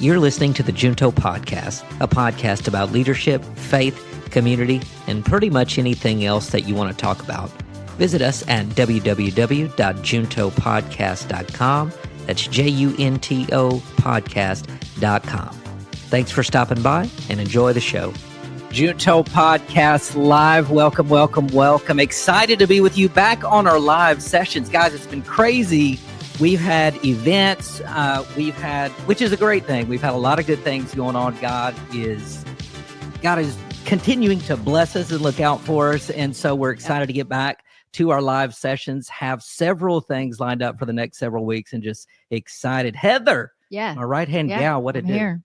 You're listening to the Junto Podcast, a podcast about leadership, faith, community, and pretty much anything else that you want to talk about. Visit us at www.juntopodcast.com. That's JUNTO podcast.com. Thanks for stopping by and enjoy the show. Junto Podcast Live. Welcome, welcome, welcome. Excited to be with you back on our live sessions. Guys, it's been crazy. We've had events, which is a great thing. We've had a lot of good things going on. God is continuing to bless us and look out for us. And so we're excited to get back to our live sessions, have several things lined up for the next several weeks, and just excited. Heather, my right-hand gal, what did here?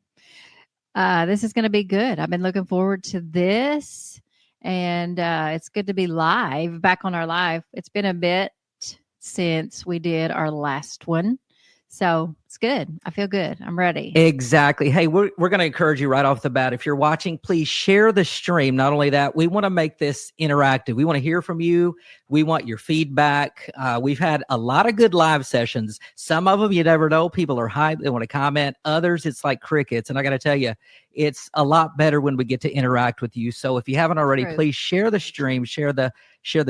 This is going to be good. I've been looking forward to this, and it's good to be live, back on our live. It's been a bit since we did our last one. So it's good. I feel good. I'm ready. Exactly. Hey, we're going to encourage you right off the bat. If you're watching, please share the stream. Not only that, we want to make this interactive. We want to hear from you. We want your feedback. We've had a lot of good live sessions. Some of them you never know. People are hyped. They want to comment. Others, it's like crickets. And I got to tell you, it's a lot better when we get to interact with you. So if you haven't already, please share the stream, share the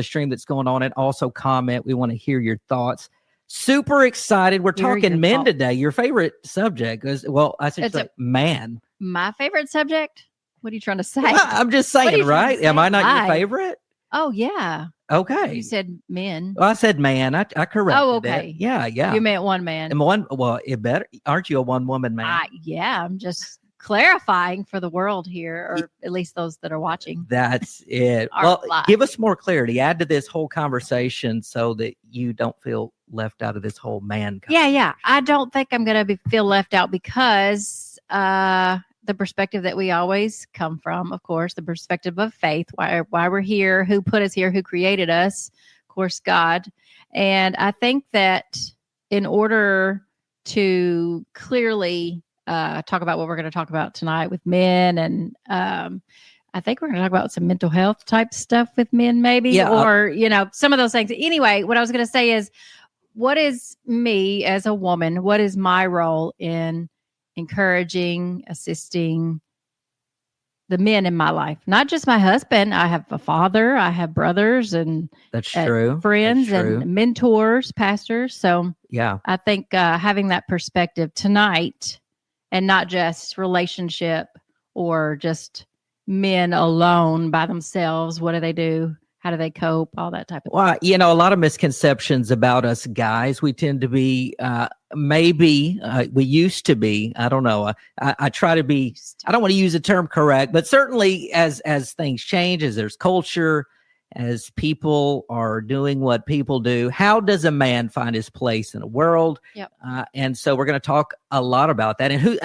stream that's going on, and also comment. We want to hear your thoughts. Super excited. We're talking men today. Your favorite subject is, well, I said like man. My favorite subject? What are you trying to say? Well, I'm just saying, right? Am I not your favorite? Oh, yeah. Okay. You said men. Well, I said man. I corrected Oh, okay. it. Yeah. You meant one man. And one, well, it better. Aren't you a one-woman man? Yeah, I'm just clarifying for the world here, or at least those that are watching. That's it. Well, give us more clarity. Add to this whole conversation so that you don't feel left out of this whole man. Yeah. I don't think I'm going to feel left out because the perspective that we always come from, of course, the perspective of faith, why we're here, who put us here, who created us, of course, God. And I think that in order to clearly talk about what we're going to talk about tonight with men, and I think we're going to talk about some mental health type stuff with men, maybe, or some of those things. Anyway, what I was going to say is, what is me as a woman? What is my role in encouraging, assisting the men in my life? Not just my husband. I have a father. I have brothers, and that's true. Friends and mentors, pastors. So yeah, I think having that perspective tonight, and not just relationship or just men alone by themselves. What do they do? How do they cope? All that type of thing. Well, a lot of misconceptions about us guys. We tend to be, we used to be, I don't know. I try to be, I don't want to use the term correct, but certainly as things change, as there's culture, as people are doing what people do, how does a man find his place in the world? Yep. And so we're going to talk a lot about that. And who,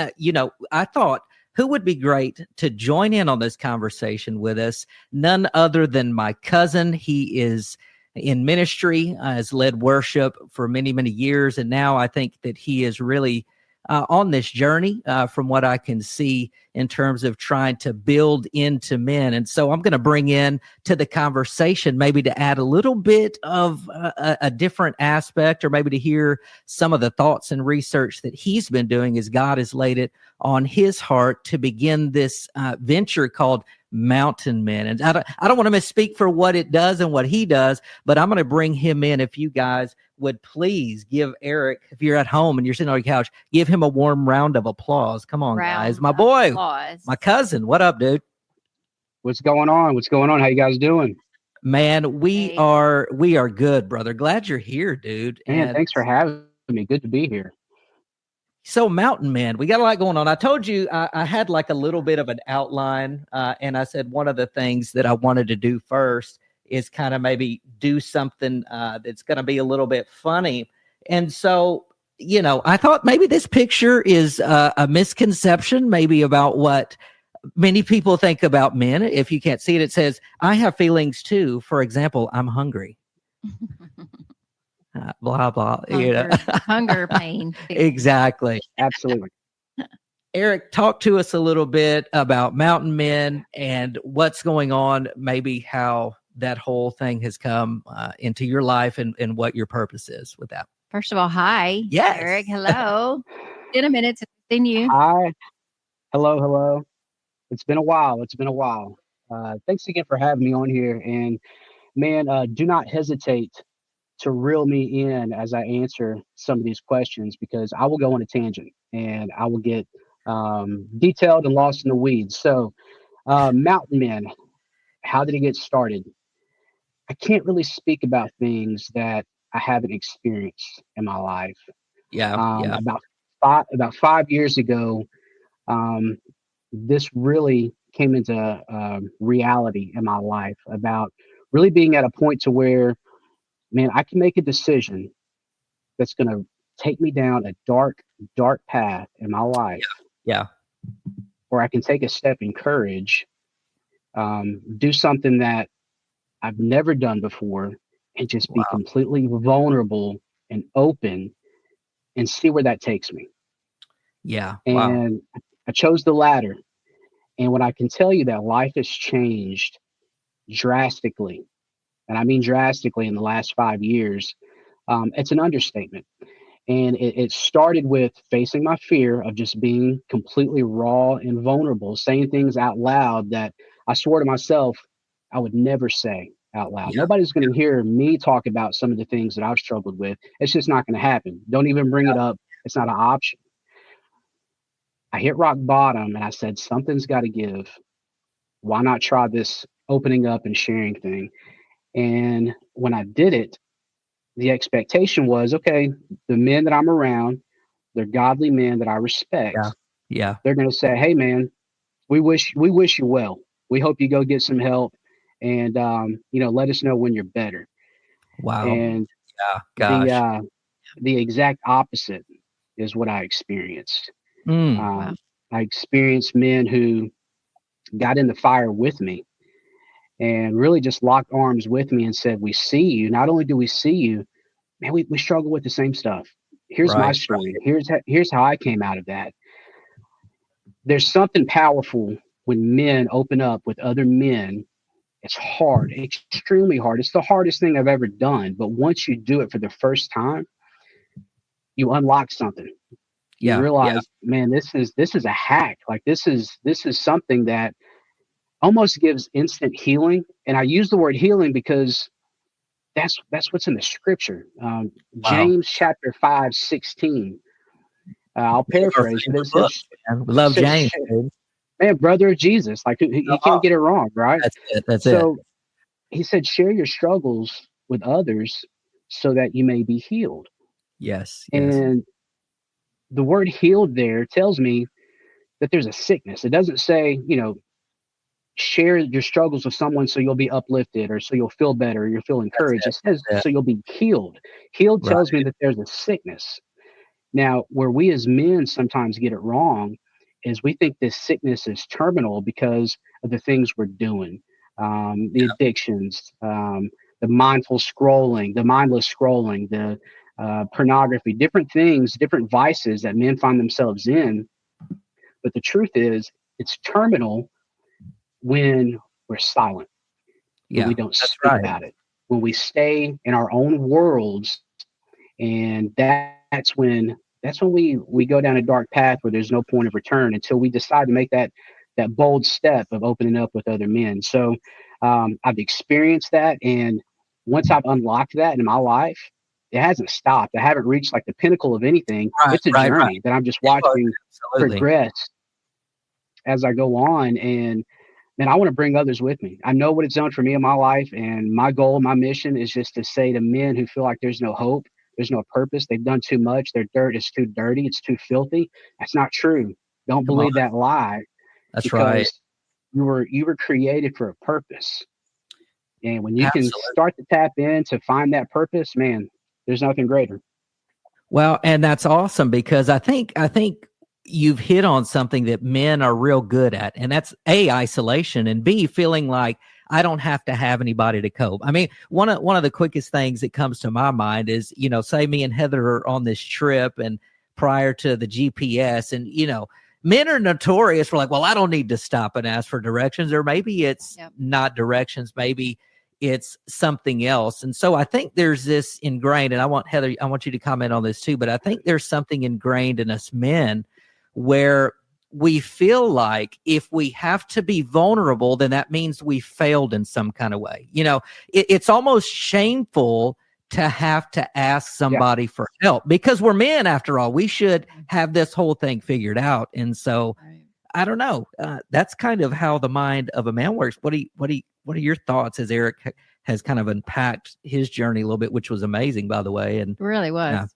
I thought, who would be great to join in on this conversation with us? None other than my cousin. He is in ministry, has led worship for many, many years. And now I think that he is really on this journey from what I can see in terms of trying to build into men. And so I'm going to bring in to the conversation, maybe to add a little bit of a different aspect, or maybe to hear some of the thoughts and research that he's been doing as God has laid it on his heart to begin this venture called Mountain Men. And I don't want to misspeak for what it does and what he does, but I'm going to bring him in. If you guys would please give Eric, if you're at home and you're sitting on your couch, give him a warm round of applause. Come on, guys. My boy, my cousin. What up, dude? What's going on? How you guys doing? Man, we are good, brother. Glad you're here, dude. Man, thanks for having me. Good to be here. So Mountain Man, we got a lot going on. I told you I had like a little bit of an outline, and I said one of the things that I wanted to do first is kind of maybe do something that's going to be a little bit funny. And so, I thought maybe this picture is a misconception, maybe about what many people think about men. If you can't see it, it says, I have feelings too. For example, I'm hungry. Blah, blah. Hunger, pain. Exactly. Absolutely. Eric, talk to us a little bit about Mountain Men and what's going on, maybe how that whole thing has come into your life, and what your purpose is with that. First of all, hi. Yes. Eric. Hello. In a minute since Seen you. Hi. Hello. Hello. It's been a while. Thanks again for having me on here. And man, do not hesitate to reel me in as I answer some of these questions because I will go on a tangent and I will get detailed and lost in the weeds. So, Mountain Man, how did it get started? I can't really speak about things that I haven't experienced in my life. Yeah. Yeah. About 5 years ago, um, this really came into reality in my life about really being at a point to where, man, I can make a decision that's going to take me down a dark, dark path in my life, Yeah. or I can take a step in courage, do something that I've never done before, and just be Wow. completely vulnerable and open and see where that takes me. Yeah. Wow. And I chose the latter. And when I can tell you that life has changed drastically, and I mean drastically in the last 5 years, it's an understatement. And it started with facing my fear of just being completely raw and vulnerable, saying things out loud that I swore to myself I would never say out loud. Yeah. Nobody's going to hear me talk about some of the things that I've struggled with. It's just not going to happen. Don't even bring it up. It's not an option. I hit rock bottom and I said, something's got to give. Why not try this opening up and sharing thing? And when I did it, the expectation was, okay, the men that I'm around, they're godly men that I Yeah. respect. Yeah. They're going to say, hey, man, we wish you well. We hope you go get some help and, let us know when you're better. Wow. And Yeah. the, Gosh. uh, the exact opposite is what I experienced. Mm. Wow. I experienced men who got in the fire with me and really just locked arms with me and said, we see you. Not only do we see you, man, we struggle with the same stuff. Here's my Right. story. Here's how I came out of that. There's something powerful when men open up with other men. It's hard, extremely hard. It's the hardest thing I've ever done. But once you do it for the first time, you unlock something. You Yeah. Yeah. realize, man, this is a hack. Like this is something that almost gives instant healing. And I use the word healing because that's what's in the scripture. Wow. James chapter 5:16. I'll One of our paraphrase it. It favorite books, says, man. We love James, dude. man, brother of Jesus. Like he Uh-huh. can't get it wrong, right? That's it. That's it. So he said, share your struggles with others so that you may be healed. Yes. Yes. And the word healed there tells me that there's a sickness. It doesn't say, share your struggles with someone so you'll be uplifted or so you'll feel better or you'll feel That's encouraged. it. It says That's so it. you'll be healed. Healed Right. tells me that there's a sickness. Now, where we as men sometimes get it wrong is we think this sickness is terminal because of the things we're doing, the addictions, the mindful scrolling, the mindless scrolling, the pornography, different things, different vices that men find themselves in. But the truth is, it's terminal when we're silent, when Yeah. we don't That's speak right. about it, when we stay in our own worlds, and that's when we go down a dark path where there's no point of return until we decide to make that bold step of opening up with other men. So I've experienced that, and once I've unlocked that in my life, it hasn't stopped. I haven't reached like the pinnacle of anything. Right. It's a Right. Right. journey that I'm just It was watching absolutely. progress as I go on. And man, I want to bring others with me. I know what it's done for me in my life, and my goal, my mission is just to say to men who feel like there's no hope, there's no purpose, they've done too much, their dirt is too dirty, it's too filthy. That's not true. Don't Come on. believe that lie That's right. because you were created for a purpose. And when you can Absolutely. start to tap in to find that purpose, man, there's nothing greater. Well, and that's awesome because I think you've hit on something that men are real good at, and that's A, isolation, and B, feeling like I don't have to have anybody to cope. I mean, one of the quickest things that comes to my mind is, say me and Heather are on this trip and prior to the GPS, and men are notorious for like, well, I don't need to stop and ask for directions, or maybe it's Yep. not directions, maybe it's something else. And so I think there's this ingrained, and I want Heather, I want you to comment on this too, but I think there's something ingrained in us men where we feel like if we have to be vulnerable, then that means we failed in some kind of way. It's almost shameful to have to ask somebody for help because we're men after all. We should have this whole thing figured out. And so I don't know. That's kind of how the mind of a man works. What are your thoughts as Eric has kind of unpacked his journey a little bit, which was amazing, by the way. And it really was.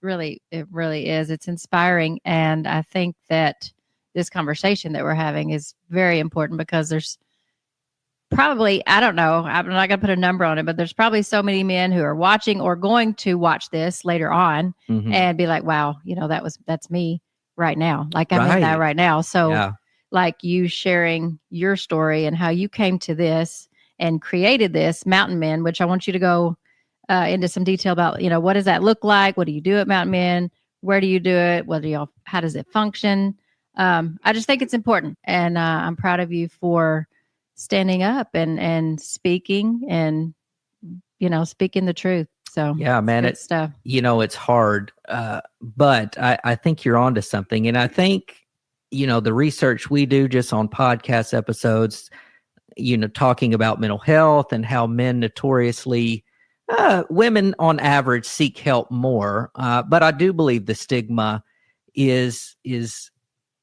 It really is. It's inspiring. And I think that this conversation that we're having is very important because there's probably, I don't know, I'm not going to put a number on it, but there's probably so many men who are watching or going to watch this later on and be like, wow, that's me right now. Like I'm in that right now. So like you sharing your story and how you came to this and created this Mountain Men, which I want you to go into some detail about, what does that look like? What do you do at Mountain Men? Where do you do it? How does it function? I just think it's important. And I'm proud of you for standing up and speaking and, speaking the truth. So yeah, man, it's stuff. It's hard, but I think you're onto something. And I think, the research we do just on podcast episodes, talking about mental health and how men notoriously, women on average seek help more. But I do believe the stigma is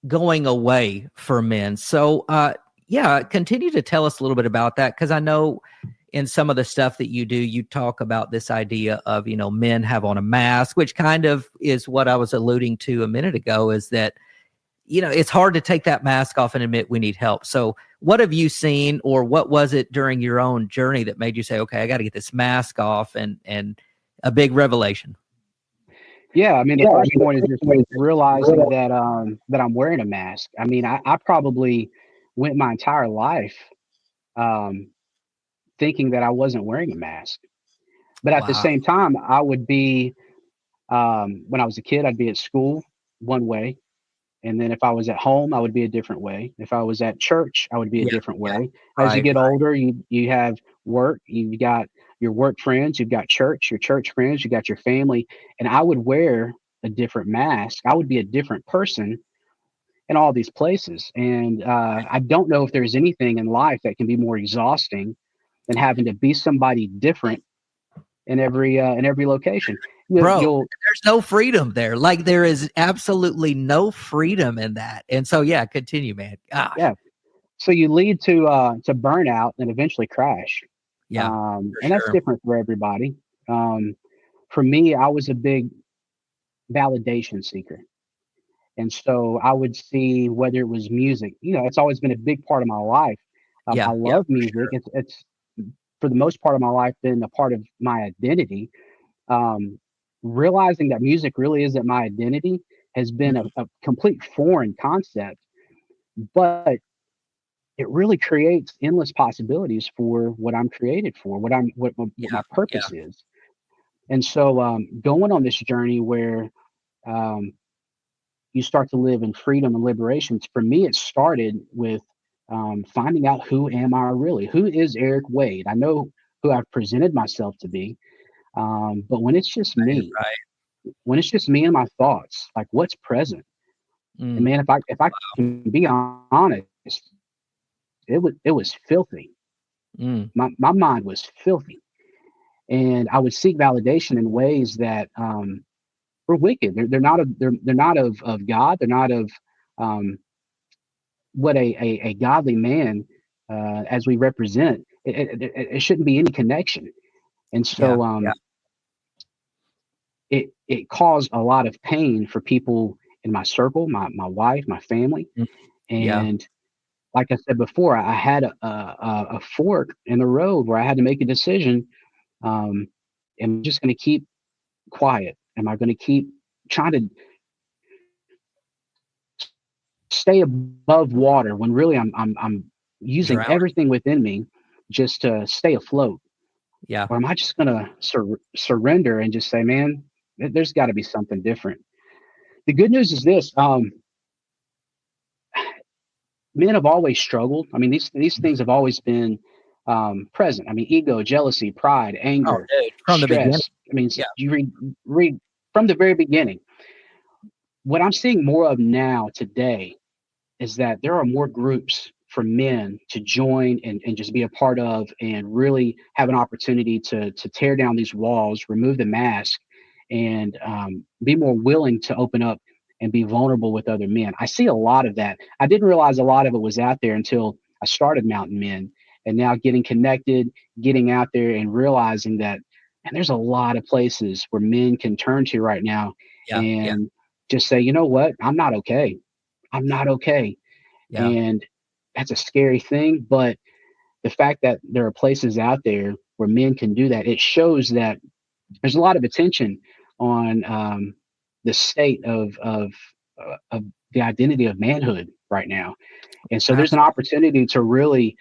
going away for men. So, continue to tell us a little bit about that. Cause I know in some of the stuff that you do, you talk about this idea of, men have on a mask, which kind of is what I was alluding to a minute ago, is that, it's hard to take that mask off and admit we need help. So what have you seen, or what was it during your own journey that made you say, okay, I got to get this mask off, and a big revelation? Yeah, I mean, the first point is just realizing that I'm wearing a mask. I mean, I probably went my entire life thinking that I wasn't wearing a mask. But at the same time, I would be, when I was a kid, I'd be at school one way. And then if I was at home, I would be a different way. If I was at church, I would be a different way. As you get older, you have work, you've got your work friends, you've got your church friends, you got your family. And I would wear a different mask. I would be a different person in all these places. And I don't know if there's anything in life that can be more exhausting than having to be somebody different in every location. Bro, there's no freedom there. Like there is absolutely no freedom in that. And so, continue, man. Gosh. Yeah. So you lead to burnout and eventually crash. Yeah. And that's different for everybody. For me, I was a big validation seeker. And so I would see whether it was music, it's always been a big part of my life. I love music. Sure. It's for the most part of my life been a part of my identity. Realizing that music really isn't my identity has been a complete foreign concept, but it really creates endless possibilities for what I'm created for, what my purpose is. And so going on this journey where you start to live in freedom and liberation, for me, it started with finding out who am I really? Who is Eric Wade? I know who I've presented myself to be. But when it's just me, when it's just me and my thoughts, like what's present, and man, if I can be honest, it was filthy. My mind was filthy, and I would seek validation in ways that were wicked. They're not of God. They're not of what a godly man as we represent. It shouldn't be any connection. And so it caused a lot of pain for people in my circle, my wife, my family. And like I said before, I had a fork in the road where I had to make a decision. Am I just going to keep quiet? Am I going to keep trying to stay above water when really I'm using everything within me just to stay afloat? Yeah. Or am I just going to surrender and just say, man, there's got to be something different? The good news is this: men have always struggled. I mean, these things have always been present. I mean, ego, jealousy, pride, anger, from stress. the beginning. I mean, you read from the very beginning. what I'm seeing more of now today is that there are more groups for men to join and just be a part of and really have an opportunity to tear down these walls, remove the mask, and be more willing to open up and be vulnerable with other men. I see a lot of that. I didn't realize a lot of it was out there until I started Mountain Men, and now getting connected, getting out there and realizing that, and there's a lot of places where men can turn to right now Yeah. Yeah. and just say, you know what, I'm not okay. I'm not okay. Yeah. And that's a scary thing. But the fact that there are places out there where men can do that, it shows that there's a lot of attention on the state of the identity of manhood right now. And so there's an Absolutely. opportunity to really,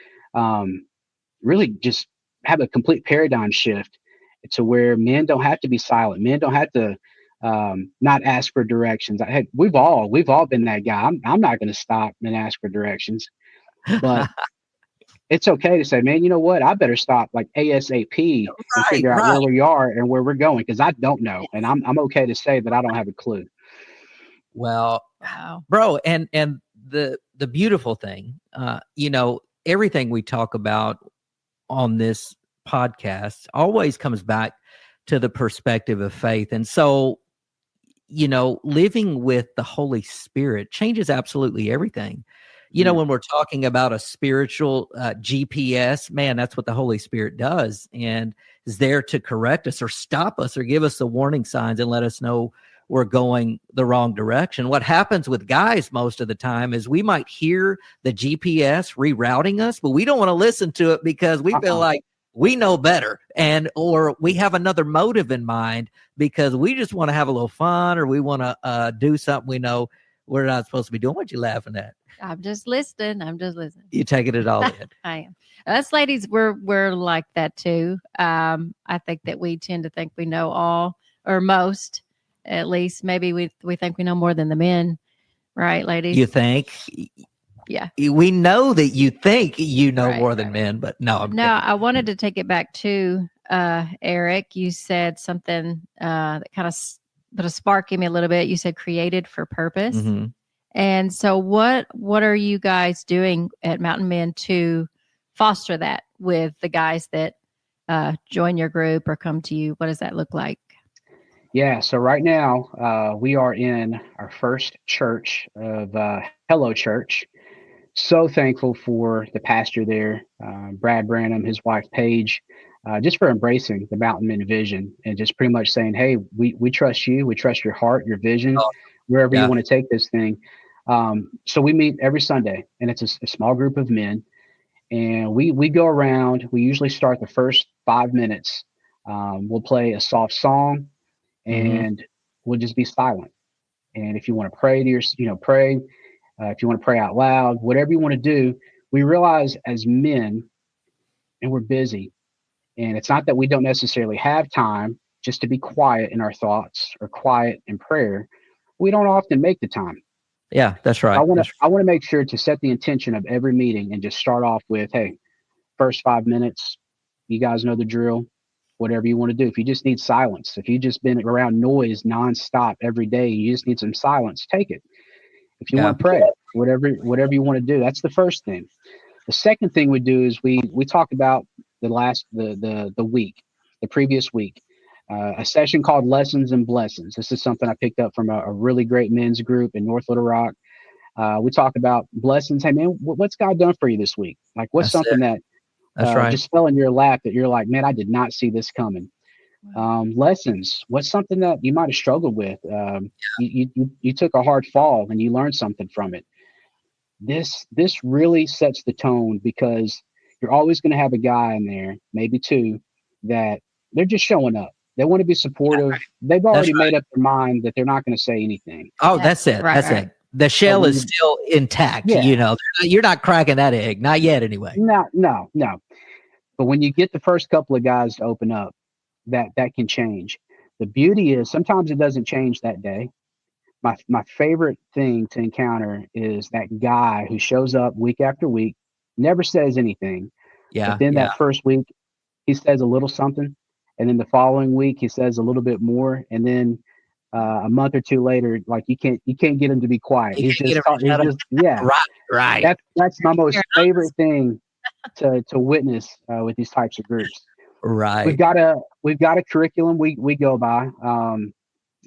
really just have a complete paradigm shift to where men don't have to be silent. Men don't have to not ask for directions. We've all been that guy. I'm not going to stop and ask for directions, but it's okay to say, man, you know what? I better stop like ASAP and Right. figure out Right. where we are and where we're going because I don't know, and I'm okay to say that I don't have a clue. Well, Wow. bro, and the beautiful thing, everything we talk about on this podcast always comes back to the perspective of faith. And so, living with the Holy Spirit changes absolutely everything. Yeah. When we're talking about a spiritual GPS, man, that's what the Holy Spirit does and is there to correct us or stop us or give us the warning signs and let us know we're going the wrong direction. What happens with guys most of the time is we might hear the GPS rerouting us, but we don't want to listen to it because we feel like we know better or we have another motive in mind because we just want to have a little fun or we want to do something we know we're not supposed to be doing. What you laughing at? I'm just listening. I'm just listening. You taking it all in. I am. Us ladies, we're like that too. I think that we tend to think we know all or most. At least maybe we think we know more than the men, right, ladies? You think? Yeah. We know that you think you know Right, more than men, but no. I'm No, kidding. I wanted to take it back to Eric. You said something that kind of put a spark in me a little bit. You said created for purpose. Mm-hmm. And so what are you guys doing at Mountain Men to foster that with the guys that join your group or come to you? What does that look like? Yeah, so right now we are in our first church of Hello Church. So thankful for the pastor there, Brad Branham, his wife Paige, just for embracing the Mountain Men vision and just pretty much saying, "Hey, we trust you. We trust your heart, your vision, Oh, wherever you yeah. want to take this thing." So we meet every Sunday, and it's a small group of men, and we go around. We usually start the first 5 minutes. We'll play a soft song, Mm-hmm. and we'll just be silent. And if you want to pray to pray. If you want to pray out loud, whatever you want to do, we realize as men, and we're busy, and it's not that we don't necessarily have time just to be quiet in our thoughts or quiet in prayer. We don't often make the time. Yeah, that's I right. want to That's I want to make sure to set the intention of every meeting and just start off with, hey, first 5 minutes, you guys know the drill. Whatever you want to do. If you just need silence, if you've just been around noise nonstop every day, you just need some silence, take it. If you yeah. want to pray, whatever you want to do, that's the first thing. The second thing we do is we talk about the week, the previous week, a session called Lessons and Blessings. This is something I picked up from a really great men's group in North Little Rock. We talk about blessings. Hey man, what's God done for you this week? Like what's That's it. something that That's right. just fell in your lap that you're like, man, I did not see this coming. Lessons. What's something that you might have struggled with? You took a hard fall and you learned something from it. This really sets the tone because you're always going to have a guy in there, maybe two, that they're just showing up. They want to be supportive. They've That's already right. made up their mind that they're not going to say anything. Oh, Yeah, that's it. right, That's right. it. The shell when is still intact. Yeah. You're not cracking that egg. Not yet, anyway. No. But when you get the first couple of guys to open up, that can change. The beauty is sometimes it doesn't change that day. My favorite thing to encounter is that guy who shows up week after week, never says anything, but Yeah. then Yeah. that first week he says a little something, and then the following week he says a little bit more, and then A month or two later, like you can't get him to be quiet. You He's can't get just him to shut up. yeah. Right. That's my most favorite thing to witness with these types of groups. We've Right. got a curriculum we go by.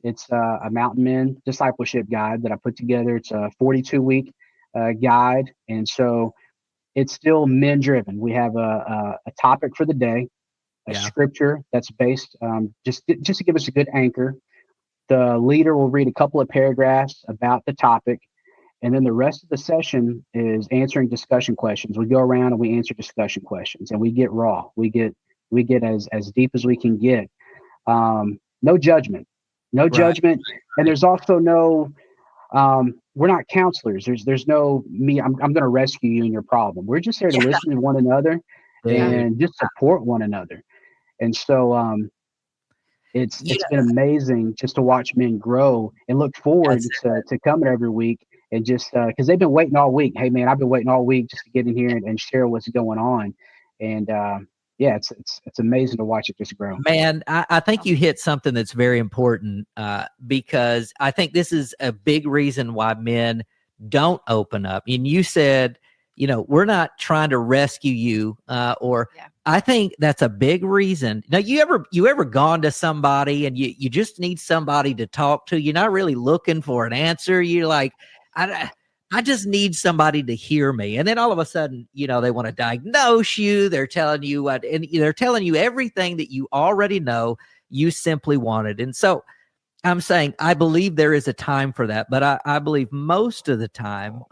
It's a Mountain Men discipleship guide that I put together. It's a 42-week guide, and so it's still men driven. We have a topic for the day, a Yeah. scripture that's based just to give us a good anchor. The leader will read a couple of paragraphs about the topic, and then the rest of the session is answering discussion questions. We go around and we answer discussion questions, and we get raw. We get as deep as we can get. No judgment, no Right. judgment, and there's also no. We're not counselors. There's no me. I'm going to rescue you in your problem. We're just here to listen to one another Dude. and just support one another. And so it's You been amazing just to watch men grow and look forward to coming every week and just because they've been waiting all week. Hey man, I've been waiting all week just to get in here and share what's going on. And yeah, it's amazing to watch it just grow. Man, I think you hit something that's very important because I think this is a big reason why men don't open up. And you said, you know, we're not trying to rescue you or Yeah. I think that's a big reason. Now, you ever gone to somebody and you just need somebody to talk to? You're not really looking for an answer. You're like, I just need somebody to hear me. And then all of a sudden, you know, they want to diagnose you. They're telling you what, and they're telling you everything that you already know you simply wanted. And so I'm saying, I believe there is a time for that, but I believe most of the time,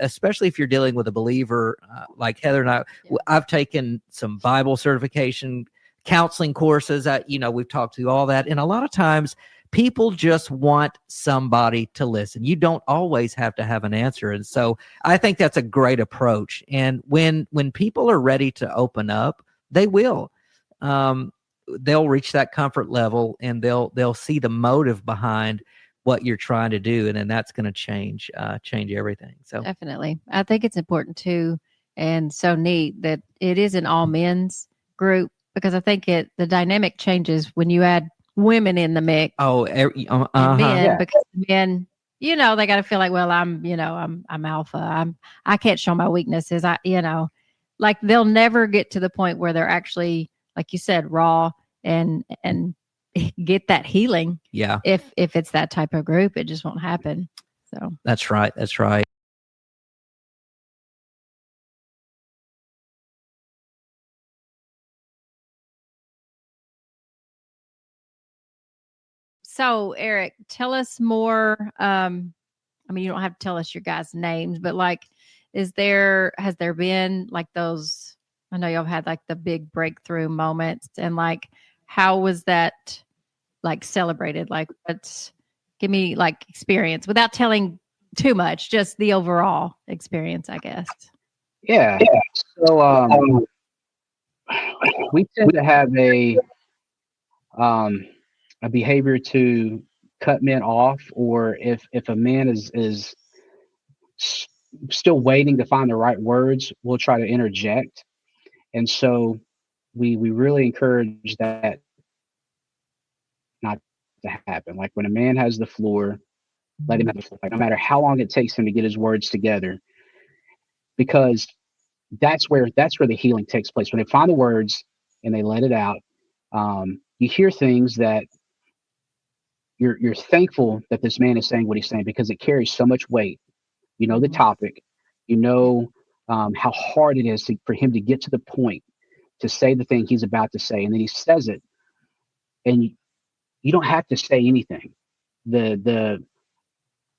especially if you're dealing with a believer like Heather and I, I've taken some Bible certification counseling courses. You know, we've talked through all that. And a lot of times people just want somebody to listen. You don't always have to have an answer. And so I think that's a great approach. And when people are ready to open up, they will. They'll reach that comfort level and they'll see the motive behind what you're trying to do. And then that's going to change everything. So Definitely. I think it's important too, and so neat that it is an all men's group, because I think the dynamic changes when you add women in the mix and men, Yeah. because men, you know, they got to feel like, well, I'm alpha. I can't show my weaknesses. Like they'll never get to the point where they're actually, like you said, raw and get that healing. yeah, If it's that type of group, it just won't happen. So that's right. That's right. So, Eric, tell us more. I mean, you don't have to tell us your guys' names, but like, has there been like those? I know y'all had like the big breakthrough moments, and like, how was that like celebrated? Like, give me like experience without telling too much, just the overall experience, I guess. Yeah. So we tend to have a behavior to cut men off, or if a man is still waiting to find the right words, we'll try to interject. And so we really encourage that not to happen. Like when a man has the floor, let him have the floor. Like no matter how long it takes him to get his words together, because that's where the healing takes place. When they find the words and they let it out, you hear things that you're thankful that this man is saying what he's saying, because it carries so much weight. You know the topic, you know how hard it is for him to get to the point to say the thing he's about to say, and then he says it, and you don't have to say anything. The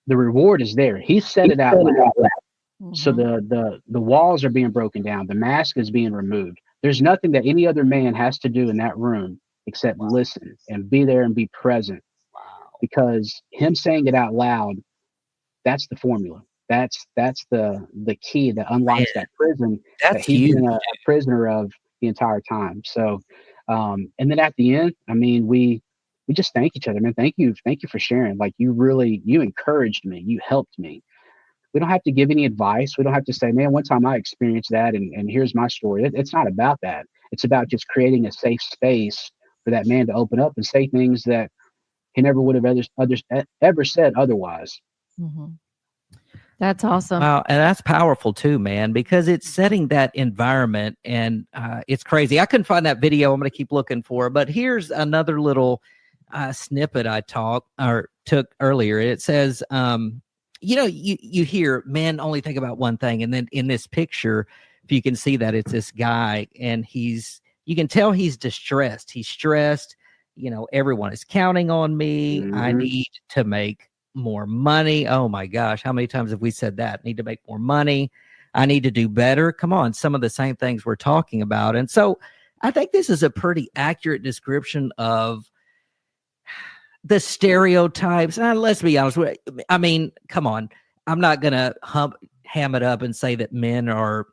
reward is there. He said it out loud. So the walls are being broken down. The mask is being removed. There's nothing that any other man has to do in that room except listen and be there and be present. Because him saying it out loud, that's the formula. That's the key that unlocks that prison that That's he's huge. been a prisoner of the entire time. So, and then at the end, I mean, we just thank each other, man. Thank you for sharing. Like you encouraged me, you helped me. We don't have to give any advice. We don't have to say, man, one time I experienced that, and here's my story. It's not about that. It's about just creating a safe space for that man to open up and say things that he never would have ever said otherwise. Mm-hmm. That's awesome. Wow, and that's powerful too, man, because it's setting that environment, and it's crazy. I couldn't find that video. I'm going to keep looking for it, but here's another little snippet I took earlier. It says, you hear men only think about one thing, and then in this picture, if you can see that, it's this guy, and you can tell he's distressed. He's stressed. Everyone is counting on me. Mm-hmm. I need to make more money. Oh my gosh, how many times have we said that? Need to make more money. I need to do better. Come on, some of the same things we're talking about. And so I think this is a pretty accurate description of the stereotypes. Let's be honest. I mean, come on. I'm not going to ham it up and say that men are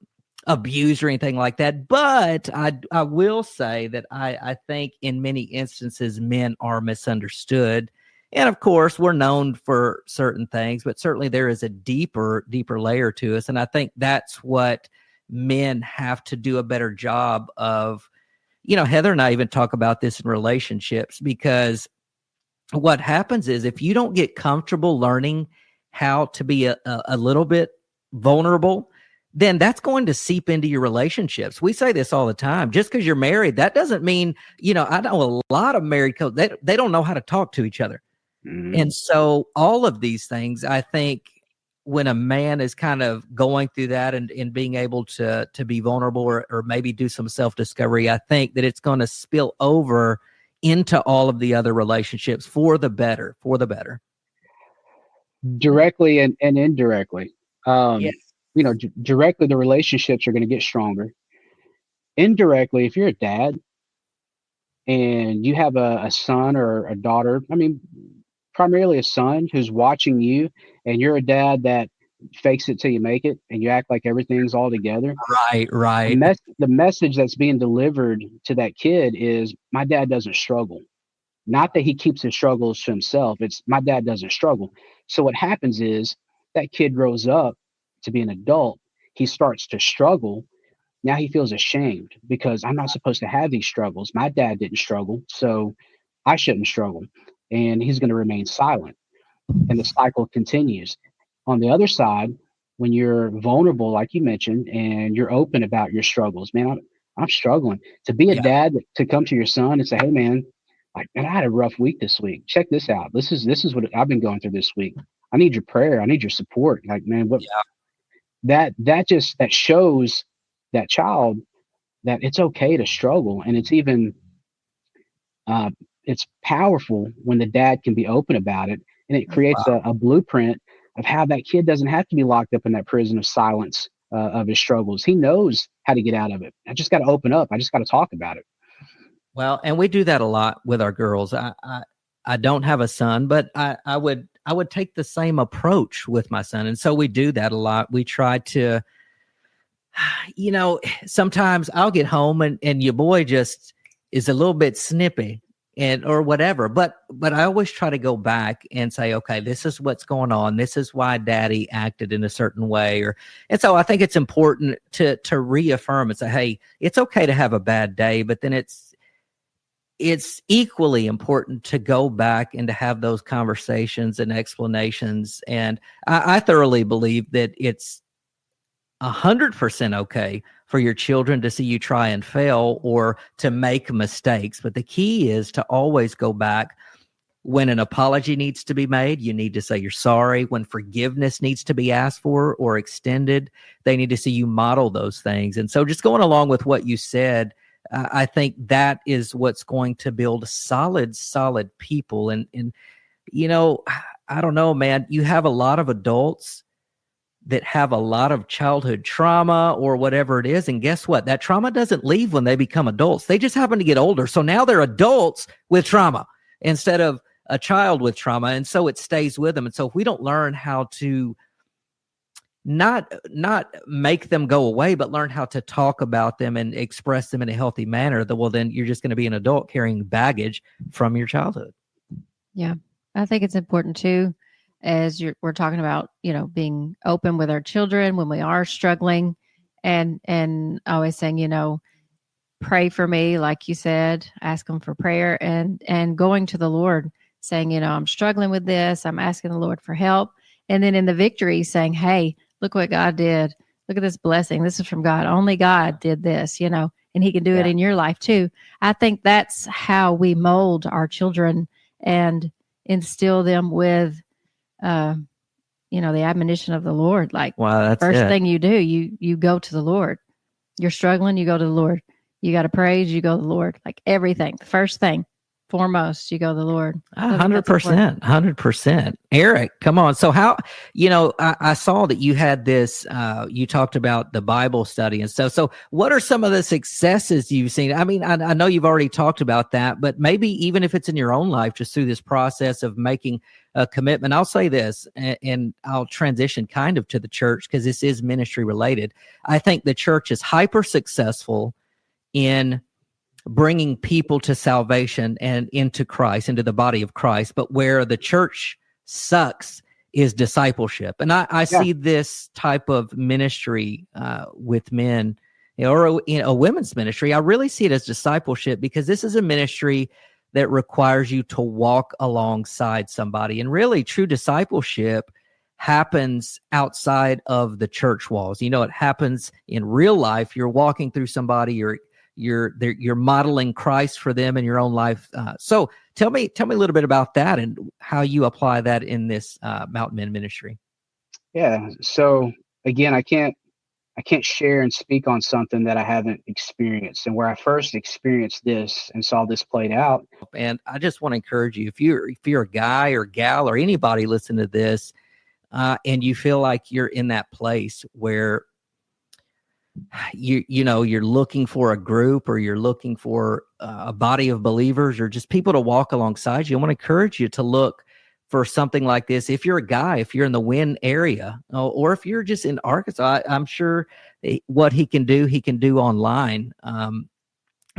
abused or anything like that. But I will say that I think in many instances, men are misunderstood. And of course, we're known for certain things, but certainly there is a deeper layer to us. And I think that's what men have to do a better job of. Heather and I even talk about this in relationships, because what happens is if you don't get comfortable learning how to be a little bit vulnerable, then that's going to seep into your relationships. We say this all the time. Just because you're married, that doesn't mean, I know a lot of married couples, they don't know how to talk to each other. Mm-hmm. And so all of these things, I think when a man is kind of going through that and being able to be vulnerable or maybe do some self-discovery, I think that it's going to spill over into all of the other relationships for the better. Directly and indirectly. Yes. Directly, the relationships are going to get stronger. Indirectly, if you're a dad and you have a son or a daughter, I mean, primarily a son who's watching you, and you're a dad that fakes it till you make it and you act like everything's all together. Right. The message that's being delivered to that kid is, my dad doesn't struggle. Not that he keeps his struggles to himself. It's, my dad doesn't struggle. So what happens is that kid grows up to be an adult. He starts to struggle. Now he feels ashamed because I'm not supposed to have these struggles. My dad didn't struggle, so I shouldn't struggle. And he's going to remain silent. And the cycle continues. On the other side, when you're vulnerable, like you mentioned, and you're open about your struggles, man, I'm struggling. To be a dad, to come to your son and say, hey, man, like, man, I had a rough week this week. Check this out. This is what I've been going through this week. I need your prayer. I need your support. Like, man, what that shows that child that it's okay to struggle. And it's even it's powerful when the dad can be open about it, and it creates a blueprint of how that kid doesn't have to be locked up in that prison of silence of his struggles. He knows how to get out of it. I just got to open up. I just got to talk about it. Well, and we do that a lot with our girls. I don't have a son, but I would take the same approach with my son. And so we do that a lot. We try to, sometimes I'll get home and your boy just is a little bit snippy or whatever. But I always try to go back and say, okay, this is what's going on. This is why daddy acted in a certain way. And so I think it's important to reaffirm and say, hey, it's okay to have a bad day, but then it's equally important to go back and to have those conversations and explanations. And I thoroughly believe that it's 100% okay for your children to see you try and fail or to make mistakes. But the key is to always go back. When an apology needs to be made, you need to say you're sorry. When forgiveness needs to be asked for or extended, they need to see you model those things. And so just going along with what you said, I think that is what's going to build solid people. And I don't know, man, you have a lot of adults that have a lot of childhood trauma or whatever it is. And guess what? That trauma doesn't leave when they become adults. They just happen to get older. So now they're adults with trauma instead of a child with trauma. And so it stays with them. And so if we don't learn how to not make them go away, but learn how to talk about them and express them in a healthy manner, then you're just going to be an adult carrying baggage from your childhood. Yeah. I think it's important too, as we're talking about, being open with our children when we are struggling and always saying, pray for me, like you said, ask them for prayer and going to the Lord, saying, I'm struggling with this. I'm asking the Lord for help. And then in the victory saying, hey, look what God did. Look at this blessing. This is from God. Only God did this, and he can do it in your life too. I think that's how we mold our children and instill them with, the admonition of the Lord. Like, wow, that's first it. thing you do, you go to the Lord. You're struggling, you go to the Lord. You got to praise, you go to the Lord. Like everything, the first thing, foremost, you go to the Lord. 100%, 100%. Eric, come on. So how, I saw that you had this, you talked about the Bible study and stuff. So what are some of the successes you've seen? I mean, I know you've already talked about that, but maybe even if it's in your own life, just through this process of making a commitment. I'll say this, and I'll transition kind of to the church because this is ministry related. I think the church is hyper successful in bringing people to salvation and into Christ, into the body of Christ. But where the church sucks is discipleship. And I see this type of ministry with men, or a women's ministry. I really see it as discipleship because this is a ministry that requires you to walk alongside somebody. And really, true discipleship happens outside of the church walls. It happens in real life. You're walking through somebody, you're modeling Christ for them in your own life. So tell me a little bit about that and how you apply that in this Mountain Men ministry. Yeah. So again, I can't share and speak on something that I haven't experienced. And where I first experienced this and saw this played out. And I just want to encourage you, if you're a guy or gal or anybody listening to this, and you feel like you're in that place where you're looking for a group, or you're looking for a body of believers, or just people to walk alongside you, I want to encourage you to look for something like this. If you're a guy, if you're in the Wynn area, or if you're just in Arkansas, I'm sure what he can do online. And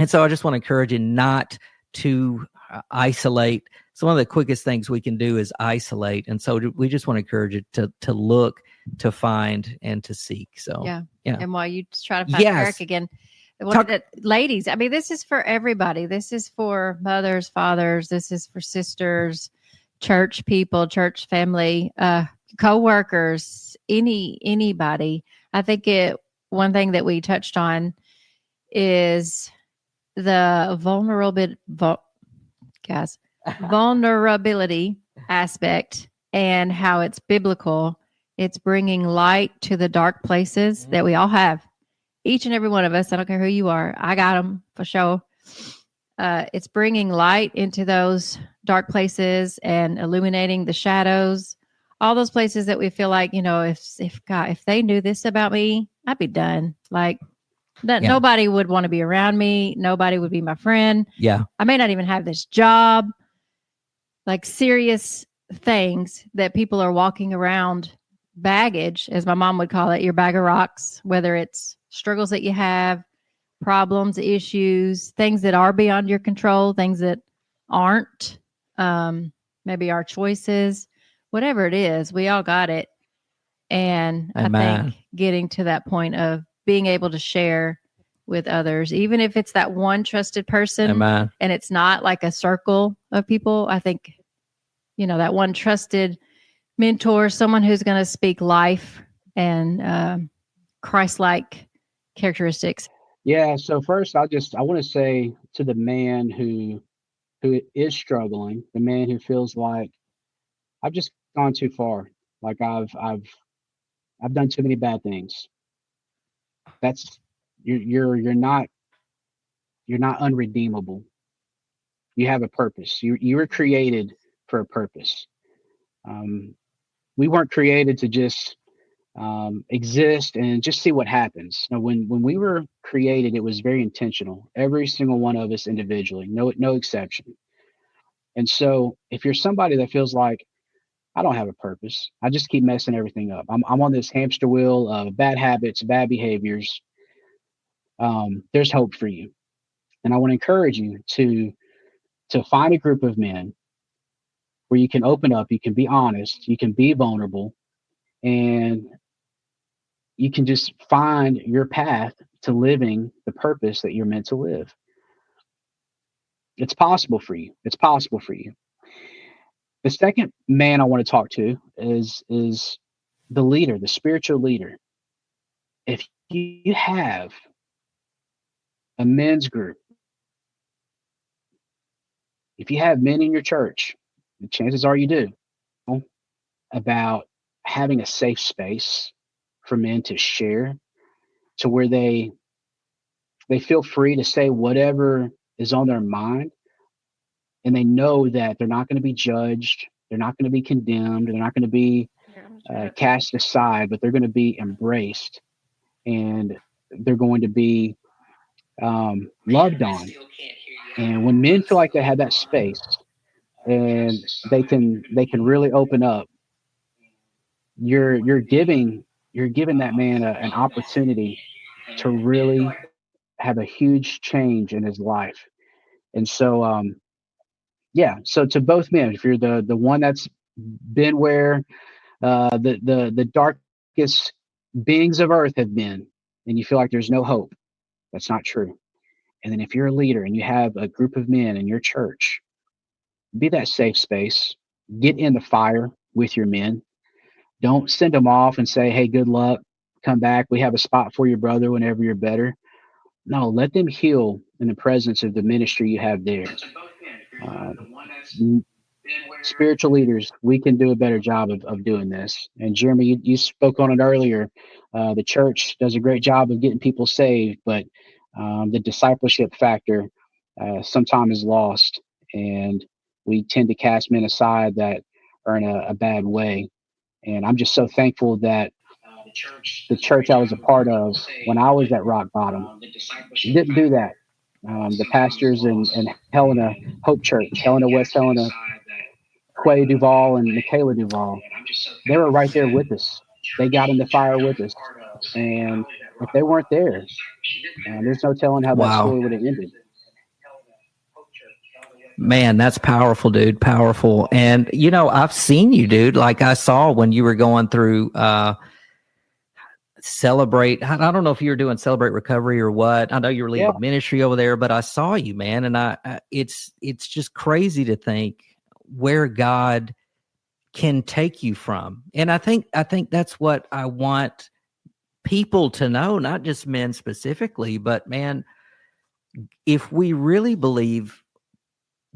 so I just want to encourage you not to isolate. So one of the quickest things we can do is isolate. And so we just want to encourage you to look, to find, and to seek. So yeah. And while you try to find Eric again, ladies, I mean, this is for everybody. This is for mothers, fathers. This is for sisters, church people, church family, co-workers, anybody. I think one thing that we touched on is the vulnerability aspect and how it's biblical. It's bringing light to the dark places that we all have. Each and every one of us, I don't care who you are, I got them for sure. It's bringing light into those dark places and illuminating the shadows, all those places that we feel like, if they knew this about me, I'd be done. Like nobody would want to be around me. Nobody would be my friend. Yeah. I may not even have this job. Like serious things that people are walking around, baggage, as my mom would call it, your bag of rocks, whether it's struggles that you have, problems, issues, things that are beyond your control, things that aren't, maybe our choices, whatever it is, we all got it. And Amen. I think getting to that point of being able to share with others, even if it's that one trusted person. Amen. And it's not like a circle of people, I think, that one trusted mentor, someone who's going to speak life and Christ-like characteristics. Yeah. So first, I want to say to the man who is struggling, the man who feels like I've just gone too far, like I've done too many bad things. That's you're not unredeemable. You have a purpose. You were created for a purpose. We weren't created to just exist and just see what happens. Now, when we were created, it was very intentional. Every single one of us individually, no exception. And so, if you're somebody that feels like I don't have a purpose, I just keep messing everything up. I'm on this hamster wheel of bad habits, bad behaviors. There's hope for you, and I want to encourage you to find a group of men where you can open up, you can be honest, you can be vulnerable, and you can just find your path to living the purpose that you're meant to live. It's possible for you. It's possible for you. The second man I want to talk to is the leader, the spiritual leader. If you have a men's group, if you have men in your church, the chances are you do, about having a safe space for men to share, to where they feel free to say whatever is on their mind, and they know that they're not going to be judged, they're not going to be condemned, they're not going to be cast aside, but they're going to be embraced, and they're going to be loved on. And when men feel like they have that space and they can really open up, you're giving that man an opportunity to really have a huge change in his life. And so yeah, so to both men, if you're the one that's been where the darkest beings of earth have been, and you feel like there's no hope, that's not true. And then if you're a leader and you have a group of men in your church, be that safe space. Get in the fire with your men. Don't send them off and say, "Hey, good luck. Come back. We have a spot for your brother whenever you're better." No, let them heal in the presence of the ministry you have there. Uh, Spiritual leaders, we can do a better job of doing this. And Jeremy, you spoke on it earlier. The church does a great job of getting people saved, but the discipleship factor sometimes is lost, and we tend to cast men aside that are in a bad way. And I'm just so thankful that the church I was a part of when I was at rock bottom didn't do that. The pastors in Helena Hope Church, Helena, West Helena, Quay Duvall and Michaela Duvall, they were right there with us. They got in the fire with us. And if they weren't there, there's no telling how that Wow. story would have ended. Man, that's powerful, dude. Powerful. And, you know, I've seen you, dude. Like I saw when you were going through Celebrate. I don't know if you were doing Celebrate Recovery or what. I know you were leading Yeah. ministry over there, but I saw you, man. And it's just crazy to think where God can take you from. And I think that's what I want people to know, not just men specifically, but man, if we really believe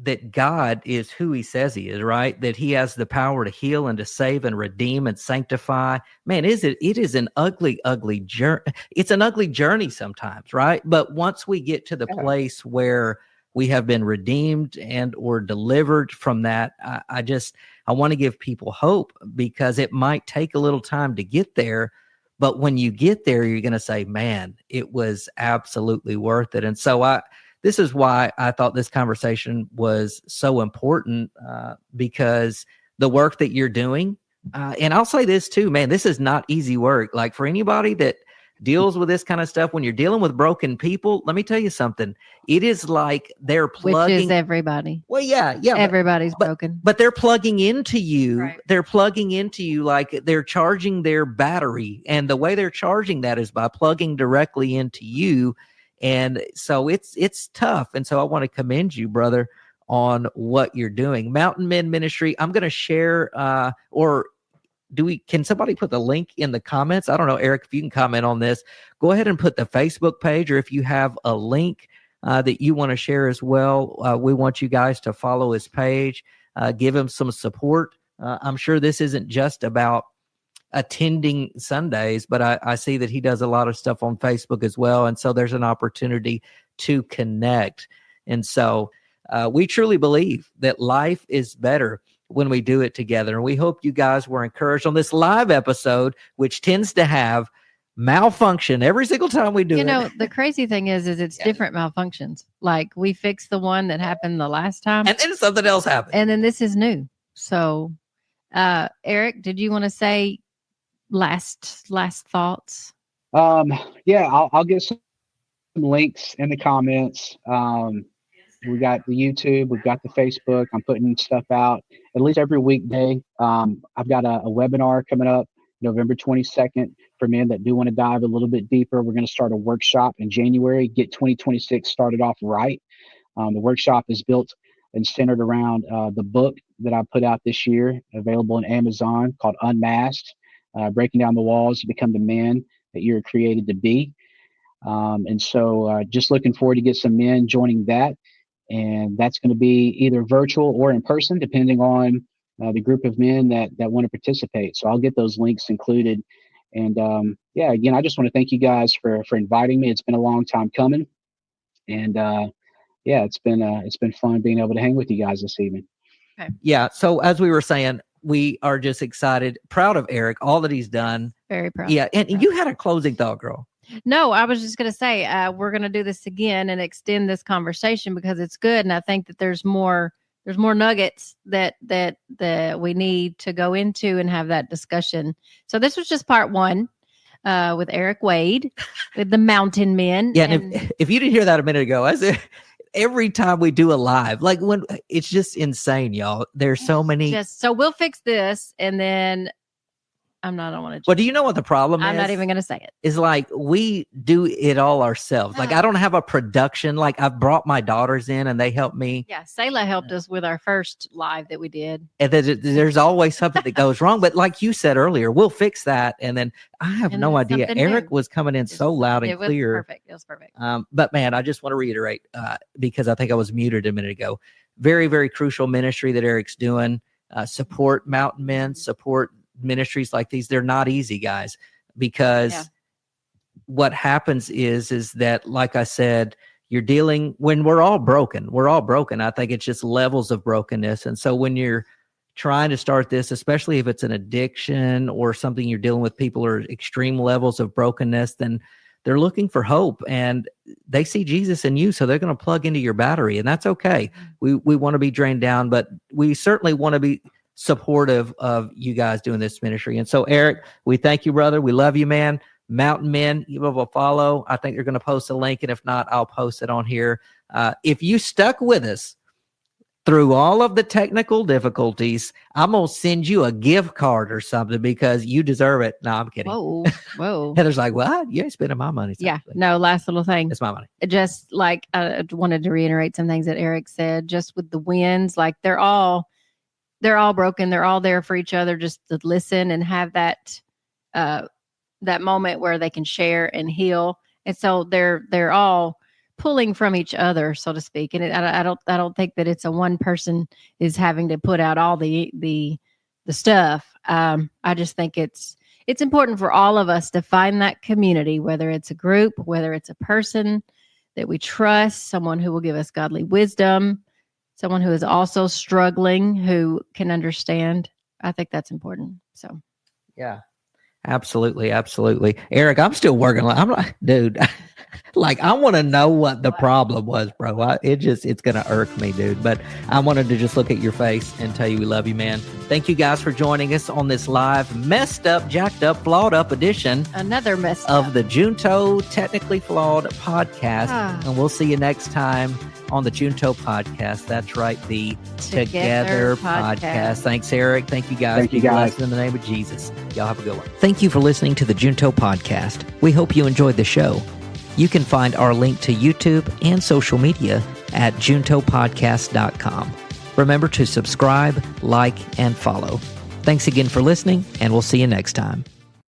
that God is who he says he is, right? That he has the power to heal and to save and redeem and sanctify. Man, it is an ugly journey. It's an ugly journey sometimes, right? But once we get to the place where we have been redeemed and or delivered from that, I want to give people hope, because it might take a little time to get there. But when you get there, you're going to say, man, it was absolutely worth it. And so this is why I thought this conversation was so important, because the work that you're doing, and I'll say this too, man, this is not easy work. Like for anybody that deals with this kind of stuff, when you're dealing with broken people, let me tell you something. It is like they're plugging. Which is everybody. Well, yeah. Everybody's broken. But they're plugging into you. Right. They're plugging into you like they're charging their battery. And the way they're charging that is by plugging directly into you. And so it's tough. And so I want to commend you, brother, on what you're doing. Mountain Men Ministry. I'm going to share, can somebody put the link in the comments? I don't know, Eric, if you can comment on this, go ahead and put the Facebook page, or if you have a link that you want to share as well. We want you guys to follow his page, give him some support. I'm sure this isn't just about attending Sundays, but I see that he does a lot of stuff on Facebook as well. And so there's an opportunity to connect. And so we truly believe that life is better when we do it together. And we hope you guys were encouraged on this live episode, which tends to have malfunction every single time we do it. You know, the crazy thing is it's different malfunctions. Like we fixed the one that happened the last time, and then something else happened. And then this is new. So, Eric, did you want to say last thoughts? Yeah, I'll get some links in the comments. We got the YouTube, we've got the Facebook. I'm putting stuff out at least every weekday. I've got a webinar coming up November 22nd for men that do want to dive a little bit deeper. We're going to start a workshop in January, get 2026 started off right. The workshop is built and centered around the book that I put out this year, available on Amazon, called Unmasked, Breaking Down the Walls to Become the Man that you're created to be. And so just looking forward to get some men joining that. And that's going to be either virtual or in person, depending on the group of men that want to participate. So I'll get those links included. And yeah, again, I just want to thank you guys for inviting me. It's been a long time coming. And yeah, it's been fun being able to hang with you guys this evening. Okay. Yeah. So as we were saying, we are just excited, proud of Eric, all that he's done. Very proud. Yeah. And you had a closing thought, girl. No, I was just going to say, we're going to do this again and extend this conversation because it's good. And I think that there's more nuggets that we need to go into and have that discussion. So this was just part one with Eric Wade, with the Mountain Men. Yeah. And if you didn't hear that a minute ago, every time we do a live, like when it's just insane, y'all. There's so many. So we'll fix this and then I don't want to. Well, do you know what the problem is? I'm not even going to say it. Is like we do it all ourselves. Like I don't have a production. Like I've brought my daughters in and they help me. Yeah, Selah helped us with our first live that we did. And there's always something that goes wrong. But like you said earlier, we'll fix that. And then I have no idea. Eric was coming in so loud and clear. It was perfect. But man, I just want to reiterate because I think I was muted a minute ago. Very, very crucial ministry that Eric's doing. Support Mountain Men. Support ministries like these. They're not easy, guys, because what happens is that, like I said, you're dealing when we're all broken. I think it's just levels of brokenness. And so when you're trying to start this, especially if it's an addiction or something you're dealing with, people are extreme levels of brokenness, then they're looking for hope and they see Jesus in you. So they're going to plug into your battery, and that's okay. We want to be drained down, but we certainly want to be supportive of you guys doing this ministry. And so, Eric, we thank you, brother. We love you, man. Mountain Men, give them a follow. I think they're going to post a link, and if not, I'll post it on here. If you stuck with us through all of the technical difficulties, I'm going to send you a gift card or something because you deserve it. No, I'm kidding. Whoa. Heather's like, what? You ain't spending my money. Yeah. No, last little thing. It's my money. Just like I wanted to reiterate some things that Eric said, just with the wins, like they're all broken. They're all there for each other, just to listen and have that moment where they can share and heal. And so they're all pulling from each other, so to speak. And I don't think that it's a one person is having to put out all the stuff. I just think it's important for all of us to find that community, whether it's a group, whether it's a person that we trust, someone who will give us godly wisdom, someone who is also struggling, who can understand. I think that's important. So, yeah, absolutely. Eric, I'm still working. I'm like, dude, like I want to know what the problem was, bro. It's going to irk me, dude. But I wanted to just look at your face and tell you we love you, man. Thank you guys for joining us on this live, messed up, jacked up, flawed up edition. Another messed of up. the Junto Technically Flawed podcast. And we'll see you next time on the Junto podcast. That's right, the Together podcast. Thanks, Eric. Thank you, guys. Thank you, guys. In the name of Jesus. Y'all have a good one. Thank you for listening to the Junto podcast. We hope you enjoyed the show. You can find our link to YouTube and social media at juntopodcast.com. Remember to subscribe, like, and follow. Thanks again for listening, and we'll see you next time.